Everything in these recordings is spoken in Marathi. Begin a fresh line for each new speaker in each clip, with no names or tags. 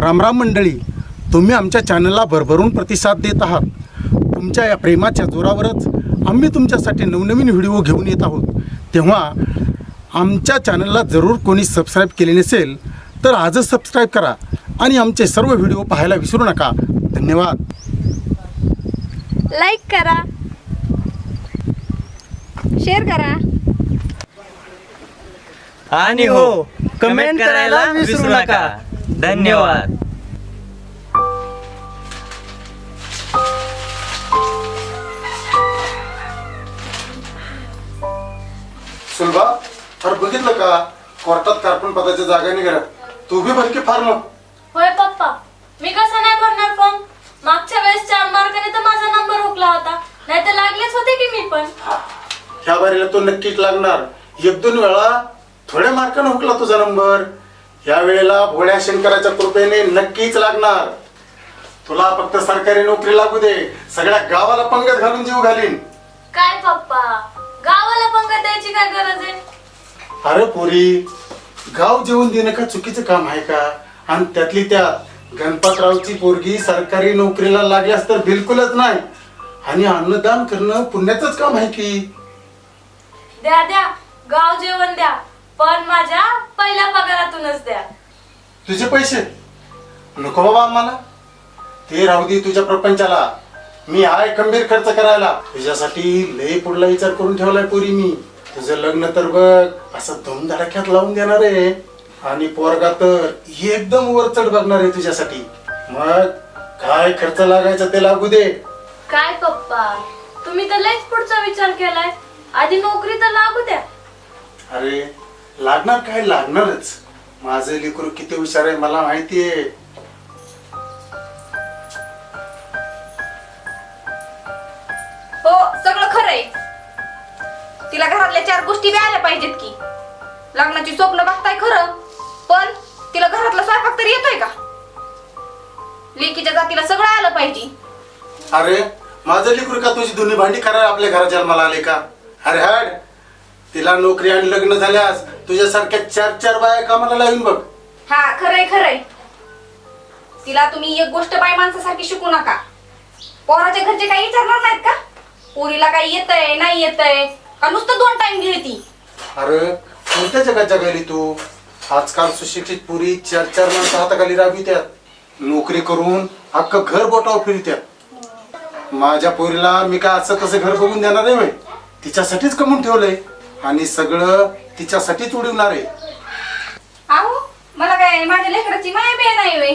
रामराम मंडळी, तुम्ही आमच्या चॅनलला भरभरून प्रतिसाद देत आहात. तुमच्या या प्रेमाच्या जोरावरच आम्ही तुमच्यासाठी नवनवीन व्हिडिओ घेऊन येत आहोत. तेव्हा आमच्या चॅनलला जरूर कोणी सबस्क्राईब केले नसेल तर आजच सबस्क्राईब करा आणि आमचे सर्व व्हिडिओ पाहायला विसरू नका. धन्यवाद.
लाईक करा, शेअर करा
आणि हो, कमेंट करायला विसरू नका. धन्यवाद.
सुलभा, अरे बघितलं का, कोर्टात कार्पण पदाच्या जागा निघाल्या. तू बी भरकी फार्म.
होय पप्पा, मी कसा नाही भरणार फॉर्म? मागच्या वेळेस 4 मार्काने तर माझा नंबर हुकला होता, नाही तर लागलेच होते की मी पण.
ह्या बारीला तो नक्कीच लागणार. 1-2 वेळा थोड्या मार्काने हुकला तुझा नंबर. या वेळेला भोळ्या शंकराच्या कृपेने नक्कीच लागणार. तुला फक्त सरकारी नोकरी लागू दे, सगळ्या गावाला पंगत घालून जीव घालीन.
काय पप्पा, गावाला पंगत द्यायची काय गरज आहे?
अरे पोरी, गाव जेवण देणं का चुकीचं काम आहे का? आणि त्यातली त्यात गणपतरावची पोरगी सरकारी नोकरीला लागल्यास तर बिलकुलच नाही. आणि अन्नदान करणं पुण्याचंच काम आहे की.
द्या द्या, गाव जेवण द्या, पण माझ्या पहिल्या पगारातूनच द्या.
तुझे पैसे नको बाबा आम्हाला. ते राहू दे तुझ्या प्रपंचाला. मी आहे खंबीर खर्च करायला. तुझ्यासाठी लय पुढला विचार करून ठेवलाय पोरी मी. तुझं लग्न तर बघ असं धुमधडाक्यात लावून देणार आहे. आणि पोरगा तर एकदम वर चढ बघणार आहे तुझ्यासाठी. मग काय खर्च लागायचा ते लागू दे.
काय पप्पा, तुम्ही तर लयच पुढचा विचार केलाय. आधी नोकरी तर लागू द्या.
अरे लागणार काय, लागणारच. माझं लेकरू किती हुशार आहे मला माहितीये.
हो, सगळं खरंय. तिला घरातल्या 4 गोष्टी बी आल्या पाहिजेत की. लग्नाची स्वप्न बघताय खरं, पण तिला घरातला स्वयंपाक तरी येतोय का? लेकीच्या जातीला सगळं आलं पाहिजे.
अरे माझं लेकरू का तुझी दोन्ही भांडी करायला आपल्या घरात जन्माला आले का? अरे हाड, तिला नोकरी आणि लग्न झाल्यास तुझ्यासारख्या 4-4 बाया कामाला लावून बघ.
हा, खरंय खरंय. तिला तुम्ही एक गोष्ट बाई माणसासारखी शिकू नका. पोराच्या घरचे काही विचारणार नाहीत का? पोरीला काही येतंय नाही येतंय का नुसतं 2 टाइम गिळती?
अरे कोणत्या जगात जगायली तू? आजकाल सुशिक्षित पुरी 4-4 माणसं हाताखाली राबवित्यात. नोकरी करून अख्खं घर बोटावर फिरत्यात. माझ्या पोरीला मी काय असं तसं घर बघून देणार आहे? तिच्यासाठीच कमवून ठेवलंय आणि सगळं तिच्यासाठीच उडवणार आहे.
अहो, मला काय माझ्या लेकराची माया बी नाही होय.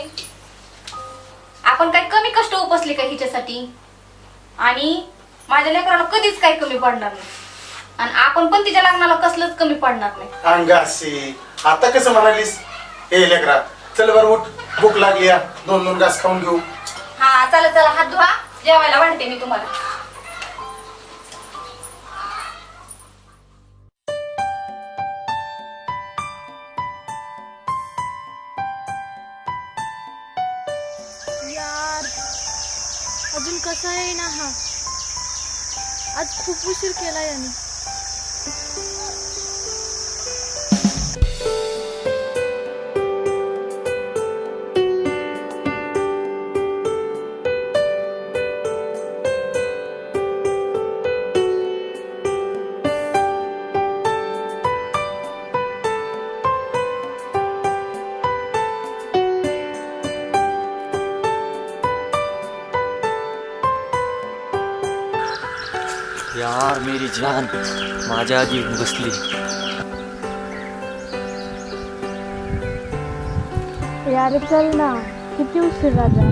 आपण काय कमी कष्ट उपसले का हिच्यासाठी? आणि माझ्या लेकराला कधीच काही कमी पडणार नाही. आणि आपण पण तिच्या लग्नाला कसलंच कमी पडणार नाही.
अंगाशी आता कसं म्हणालीस? ए लेकरा, चल बरं उठ, भूक लागली. 2-2 घास खाऊन घेऊ.
हा, चला चला, हात धुवा, जेवायला वाढते मी तुम्हाला.
यार, अजून कसा आहे ना हा? आज खूप उशीर केला याने.
यार मेरी जान माझ्या आधी येऊन बसली.
यार चल ना, किती उशीर राजा.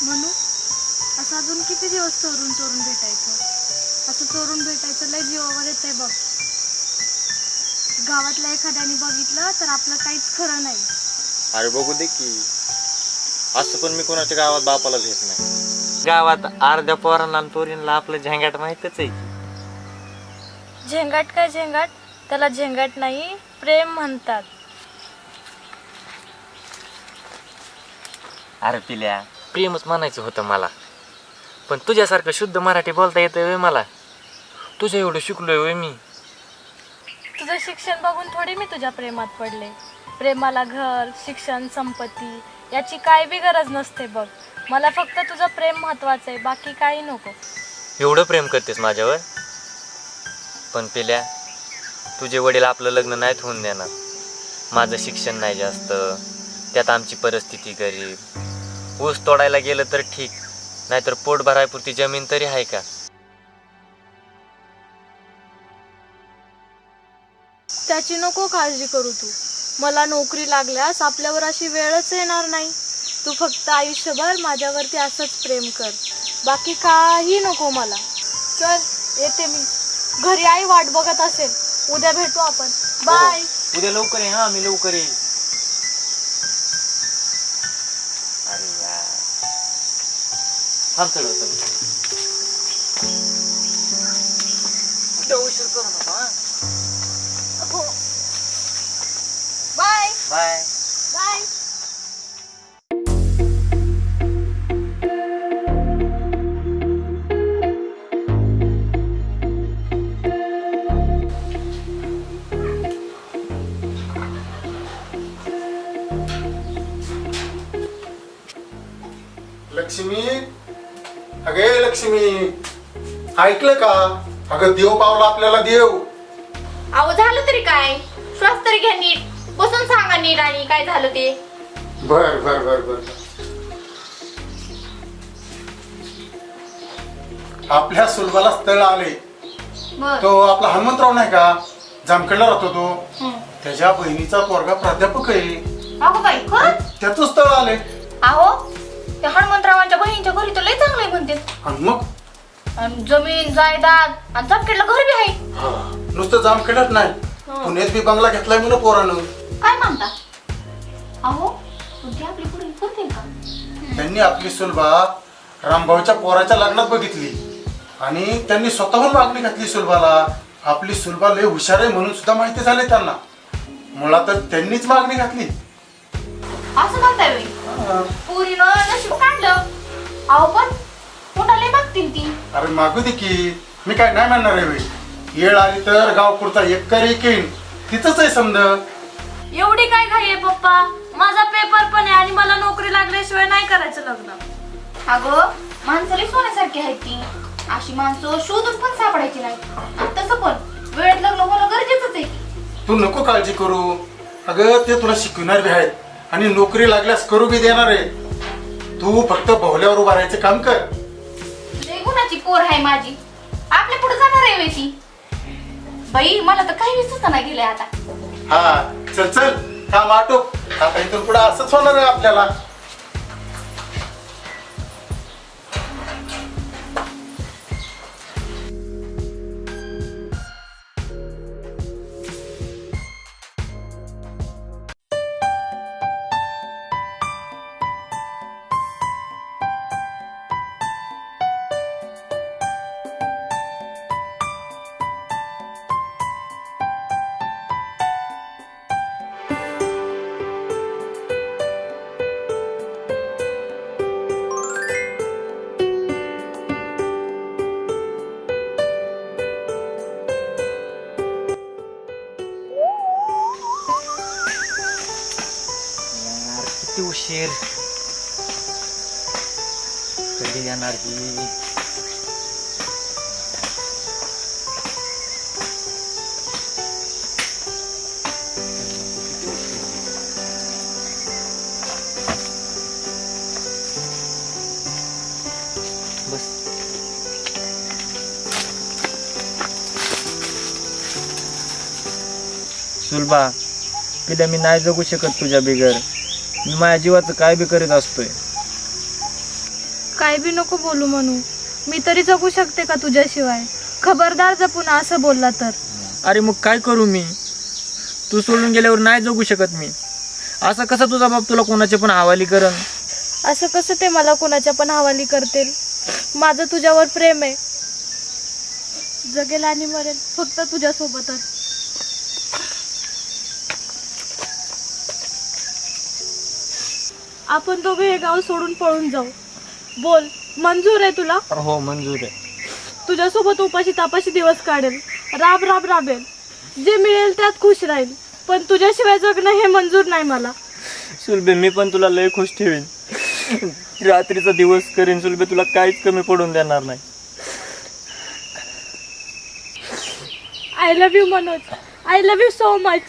म्हणू असं अजून किती दिवस चोरून चोरून भेटायचं? असं चोरून भेटायचं लय जीवावर येतंय बघ. गावातल्या एखाद्याने बघितलं तर आपलं काहीच खरं नाही.
अरे बघू दे की, असं पण मी कोणाच्या गावात बापाला भेट नाही. गावात अर्ध्या पोरांना आणि पोरींना आपलं झंगाट माहितच आहे.
झेंगाट काय झेंगाट, त्याला झेंगाट नाही प्रेम म्हणतात.
अरे पिल्या, प्रेमच म्हणायचं होतं मला, पण तुझ्यासारखं शुद्ध मराठी बोलता येतं व्हय मला? तुझ्या एवढं शिकलोय व्हय मी?
तुझं शिक्षण बघून थोडी मी तुझ्या प्रेमात पडले. प्रेमाला घर, शिक्षण, संपत्ती याची काय बी गरज नसते बघ. मला फक्त तुझं प्रेम महत्वाचं आहे, बाकी काही नको.
एवढं प्रेम करतेस माझ्यावर? पण पिल्या, तुझे वडील आपलं लग्न नाहीत होऊन देणार. माझं शिक्षण नाही जास्त, त्यात आमची परिस्थिती गरीब. ऊस तोडायला गेलं तर ठीक, नाहीतर पोट भरायपुरती जमीन तरी आहे का?
त्याची नको काळजी करू तू. मला नोकरी लागल्यास आपल्यावर अशी वेळच येणार नाही. तू फक्त आयुष्यभर माझ्यावरती असंच प्रेम कर, बाकी काही नको मला. चल येते मी, घरी आई वाट बघत असेल. उद्या भेटू आपण. बाय.
उद्या लवकर ये. हा, मी लवकर येईल. अरे यार, थांब चढवतो. उद्या उशीर करू नका. हा,
बाय
बाय.
बाय.
लक्ष्मी, अगे लक्ष्मी, ऐकलं का? अगं देव पावला आपल्याला देव.
अहो झालं तरी काय, श्वास तरी घ्या नीट, बसून सांगा नीट आणि काय झालं ते.
बर बर बर बर. आपल्या सुलभाला स्थळ आले.
बर.
तो आपला हनुमंतराव नाही का, जामखेडला राहतो तो,
हं.
त्याच्या बहिणीचा पोरगा प्राध्यापक आहे.
अगो बाई, खरंच?
त्याचं स्थळ आले.
अहो त्या हनुमंतरावांच्या बहिणीच्या घरी तर लय चांगलं आहे म्हणते.
आणि मग
आणि जमीन जायदाद आणि जामखेडला घर बी आहे.
नुसतं जामखेडच नाही, पुण्यात बी बंगला घेतलाय म्हणून पोरानं.
काय म्हणता? अहो ती आपली पुढे करते का?
त्यांनी आपली सुलभा रामभाऊच्या पोराच्या लग्नात बघितली आणि त्यांनी स्वतःहून मागणी घातली सुलभाला. आपली सुलभा लय हुशार आहे म्हणून सुद्धा माहिती झाले त्यांना. मुळातच त्यांनीच मागणी घातली.
असं म्हणताय बाई, पुरीनं नशीब काढलं. अहो पण कोणाला मागतील ती?
अरे मागू दे की, मी काय नाही म्हणणार आहे बाई. येळ आली तर गाव पुरता एकर एकीन तिचंच आहे समज.
एवढी काय घाई आहे पप्पा? माझा पेपर पण आहे आणि मला नोकरी लागल्याशिवाय नाही करायचं लग्न.
अगं माणसाला सोन्यासारखी आहेत ती. अशी माणसं शोधून पण सापडायची नाही. आणि तसं पण वेळेत लग्न होणं गरजेचंच आहे.
तू नको काळजी करू. अगं ते तुला शिकवणार बी आहेत आणि नोकरी लागल्यास करू बी देणार आहे. तू फक्त भोवल्यावर उभा राहायचं काम कर.
लय गुणाची पोर आहे माझी, आपल्या पुढे जाणार आहे वेळी ती. बाई मला तर काही सुचना गेले आता.
हा चल चल, काम आटोप. आता इथून पुढे असंच होणार आहे आपल्याला.
किती उशीर, कधी येणार ही? बस. सुलभा, पिल्या मी नाही जगू शकत तुझ्या बिगर. मी माझ्या जीवाचं काय बी करीत असतोय.
काय बी नको बोलू म्हणू, मी तरी जगू शकते का तुझ्याशिवाय? खबरदार जर पुन्हा असं बोलला तर.
अरे मग काय करू मी? तू सोडून गेल्यावर नाही जगू शकत मी. असं कसं तुझा बाप तुला कोणाचे पण हवाली करण?
असं कसं ते मला कोणाच्या पण हवाली करतील?
माझं तुझ्यावर प्रेम आहे. जगेल आणि मरेल फक्त तुझ्यासोबतच. आपण दोघे हे गाव सोडून पळून जाऊ. बोल, मंजूर आहे तुला?
हो मंजूर आहे.
तुझ्यासोबत उपाशी तापाशी दिवस काढेल, राब राब राबेल, जे मिळेल त्यात खुश राहील. पण तुझ्याशिवाय जगणं हे मंजूर नाही मला.
सुलभे मी पण तुला लय खुश ठेवीन. रात्रीचा दिवस करीन सुलभे, तुला काहीच कमी पडून देणार नाही.
I love you Manoj, I love you so much.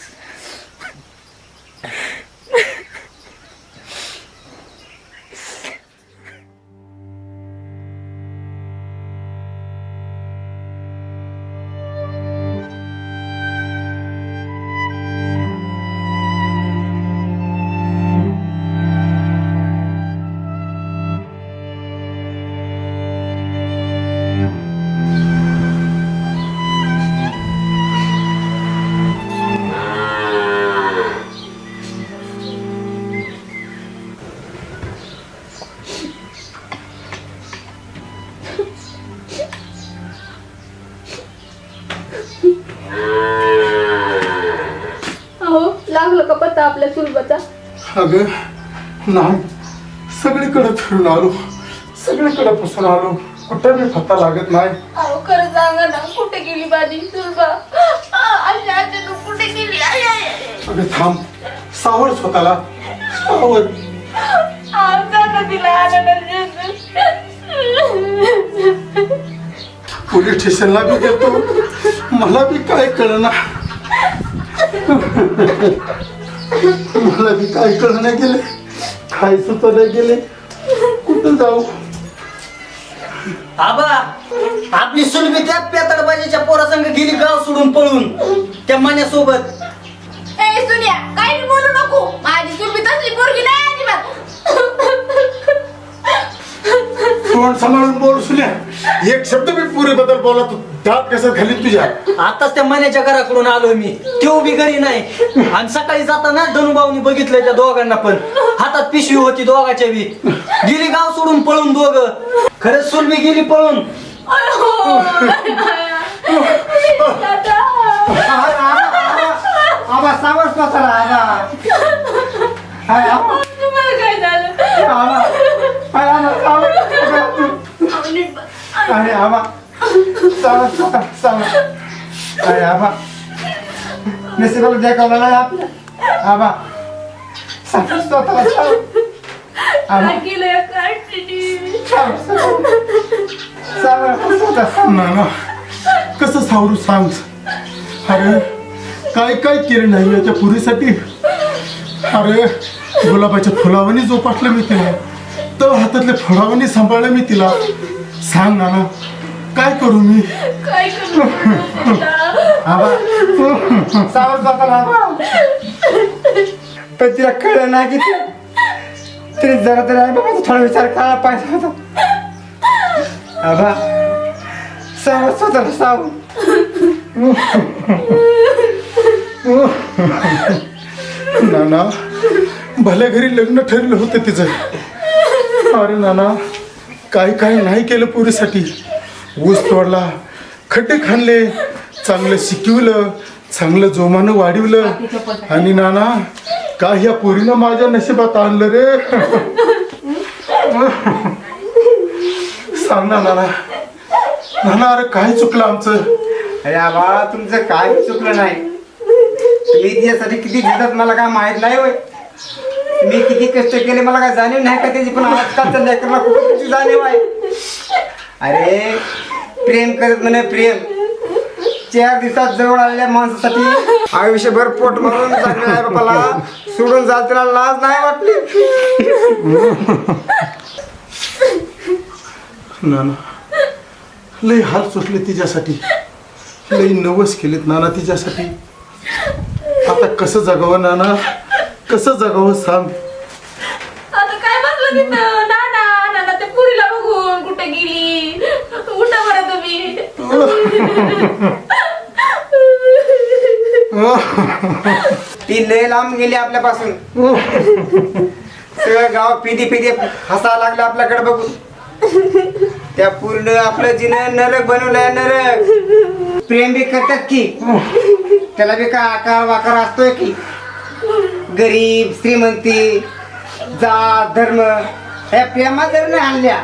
लागलं का पत्ता आपल्या सुलभाचा?
अगं नाही, सगळीकडे फिरून आलो, सगळीकडे पुसून आलो, कुठे मी पत्ता लागत नाही.
अहो खरं सांगा ना, कुठे गेली माझी सुलभा? अशा तू कुठे गेली?
अगं थांब, सावड स्वतःला, सावड.
तिला
पोलीस स्टेशनला बी गेलो, मला बी काय कळना, मला बी काय कळना गेले, काय सुचवले गेले, कुठं जाऊ.
आबा, आपली सुलभी त्या पेताडबाजीच्या पोरासंग गेली गाव सोडून पळून त्या मण्यासोबत.
ए सुनिया, काही बोलू नको. माझी सुलभी तसली पोरगी नाही अजिबात.
तोंड सांभाळून बोल सुन्या, एक शब्द मी पुरे बद्दल बोला, तू दात कसं घालीन तुझ्या.
आताच त्या मण्याच्या घराकडून आलोय मी, तो बी घरी नाही. आणि सकाळी जाताना धनुभाऊनी बघितलंय त्या दोघांना पण, हातात पिशवी होती दोघाच्या बी. गेली गाव सोडून पळून दोघं. खरंच सुलभी गेली पळून.
आबा सावध स्वतःला. आबा
तुम्हाला काय झालं?
अरे आबा सावध स्वतः सावध. अरे आबा नशिबाला देखावला नाही आपल्या. आबा सावध स्वतःला सावध. आबा सावध स्वतः.
नाना कसं सावरू सांग. अरे काय काय केलं नाही याच्या पुरीसाठी. अरे गुलाबाच्या फुलावणी जोपासलं मी तिला, तर हातातल्या फुलावणी सांभाळलं मी तिला. सांग नाना काय करू मी.
काय करू?
आबा सावध स्वतःला. आबा पण तिला कळलं नाही की तरी जरा तरी आहे बाबा, थोडा विचार करायला पाहिजे होता. आबा सावध स्वतःला सावध.
नाना भल्या घरी लग्न ठरलं होतं तिचं. अरे नाना काय काय नाही केलं पुरीसाठी. ऊस तोडला, खड्डे खाल्ले, चांगलं शिकवलं, चांगलं जोमानं वाढवलं. आणि नाना काय ह्या पोरीनं माझ्या नशिबात आणलं रे. सांग ना नाना. नाना अरे काय चुकलं आमचं.
अरे आबा तुमचं काय चुकलं नाही. तुम्ही तिच्यासाठी किती देतात मला काय माहित नाही होय. मी किती कष्ट केले मला काय जाणीव नाही का त्याची. पण आजकालच्या लेकराला कुठं त्याची जाणीव आहे. अरे प्रेम करत म्हणे प्रेम. 4 दिवसात जवळ आलेल्या माणसासाठी आयुष्यभर पोट मारून चांगल्या आई बापाला सोडून जाल त्याला लाज नाही वाटली.
नाना लय हाल सुटले तिच्यासाठी, लय नवस केलेत नाना तिच्यासाठी. आता कसं जगावं नाना, कसं जगावं सांग.
आता काय बसलं तिथं? नाना नाना ते पुरीला बघून कुठे गेली? उठा बरं तुम्ही.
ती लय लांब गेली आपल्यापासून. सगळं गाव पिदी पिदी हसायला लागलं आपल्याकडे बघून. त्या पूर्ण आपलं जिनं नरक बनवलंय नरक. प्रेम बी करतात की त्याला बी काय आकार वाकार असतोय की. गरीब श्रीमंती जात धर्म ह्या प्रेमात जर नाही आणल्या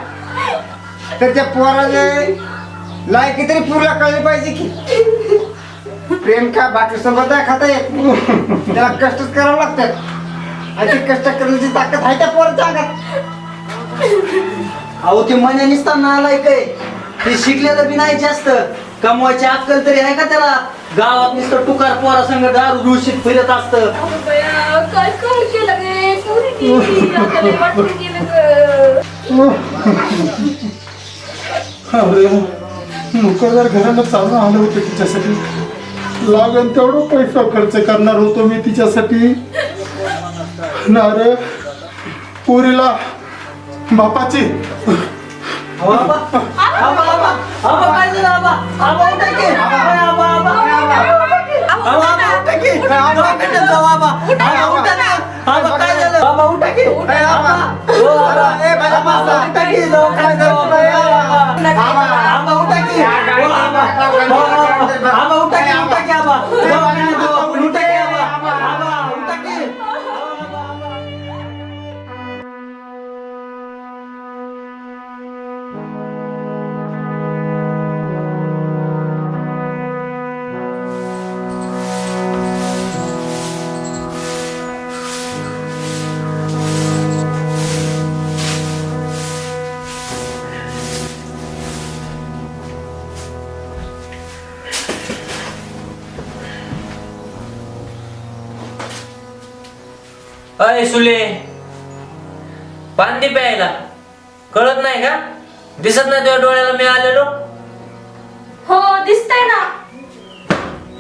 तर त्या पोराला लायकी तरी पूरला कळली पाहिजे की. प्रेम का बाकी सोबत नाही खाता येत. त्याला कष्टच करावं लागतात आणि ते कष्ट करण्याची ताकद आहे त्या पोराच्या अंगात.
अहो ते मने निसताना आलाय काय, ते शिकलेलं बी नाही जास्त, कमवायची अक्कल तरी आहे का त्याला. गावात नुसतं टुकार पोरा संग दारू दूषित फिरत असतं.
काय कमी केलं गे पोरीनी? आता लय वाटून गेलं ग.
अरे नोकरदार घराला चालू आलं होतं तिच्यासाठी. लागन तेवढं पैसा खर्च करणार होतो मी तिच्यासाठी. ना रे पुरीला बापाची.
अहो, आबा, आबा, आबा, आबा, काय झालं आबा? आबा उठा की. अरे आबा, आबा, आबा, आबा, उठा की. दवाखान्यात जाऊ आबा. आबा, उठा ना. आबा, काय झालं? आबा, उठा की. आबा, हो, आबा. आबा, उठा की. दवाखान्यात जाऊ आबा. आबा, उठा की. हो, आबा. हो, आबा, उठा की, उठा की आबा. दवाखान्यात जाऊ आपण. उठा की आबा. आबा, उठा की. आबा, आबा.
अय सुले, पाणी प्यायला कळत नाही का? दिसत नाही तुझ्या डोळ्याला मी आलेलो?
हो दिसतंय ना.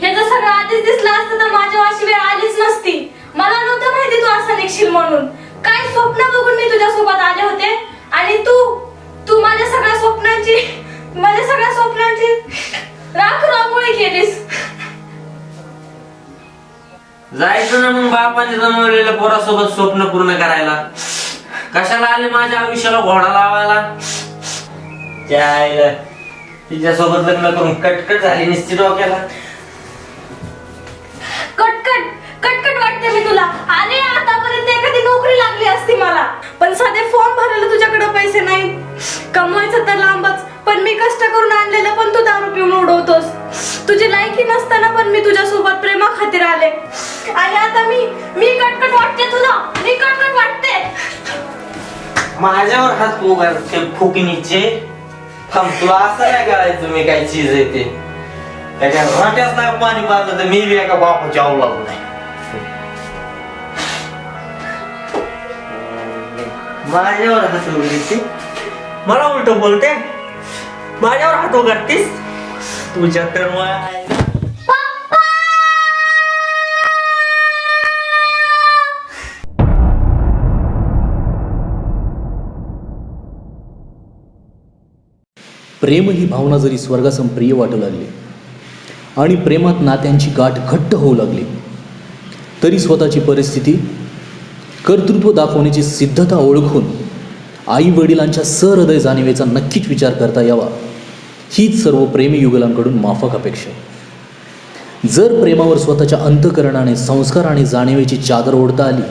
हे जर सगळं आधीच दिसलं असतं तर माझ्या अशी वेळ आलीच नसती. मला नव्हतं माहिती तू असं निघशील म्हणून. काय स्वप्न बघून मी तुझ्या सोबत आले होते आणि तू माझ्या सगळ्या स्वप्नांची राख रांगोळी केलीस.
जायचं ना मग बापाने जन्मलेल्या पोरासोबत स्वप्न पूर्ण करायला. कशाला आले माझ्या आयुष्याला घोडा लावायला? त्या तिच्यासोबत लग्न करून कटकट झाली निश्चित डोक्याला.
कटकट वाटते मी तुला. अरे आतापर्यंत एखादी नोकरी लागली असती मला, पण साधे फॉर्म भरायला तुझ्याकडे पैसे नाही. कमवायचं तर लांबच, पण मी कष्ट करून आणलेलं पण तू दारू पिऊन उडवतोस. तुझी लायकी नसताना पण मी तुझ्यासोबत प्रेमा खातीर आले आणि आता मी कटकट वाटते तुला. मी कटकट वाटते.
माझ्यावर हात उगारते फुकिनीचे. थांब, तुला असं काय करायचं? मी काय चीज आहे ते त्याच्या रोट्याच नाही पाणी पाजलं तर मी बी एका बापाची अवलाद नाही. माझ्यावर हात उघडते, मला उलट बोलते. माझ्यावर हात उघडतीस तुझ्या तर
प्रेम ही भावना जरी स्वर्गासम प्रिय वाटू लागली आणि प्रेमात नात्यांची गाठ घट्ट होऊ लागली, तरी स्वतःची परिस्थिती कर्तृत्व दाखवण्याची सिद्धता ओळखून आई वडिलांच्या सहृदय जाणीवेचा नक्कीच विचार करता यावा, हीच सर्व प्रेमी युगलांकडून माफक अपेक्षा. जर प्रेमावर स्वतःच्या अंतःकरणाने संस्कार आणि जाणीवेची चादर ओढता आली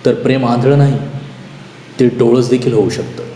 तर प्रेम आंधळं नाही, ते डोळस देखील होऊ शकतं.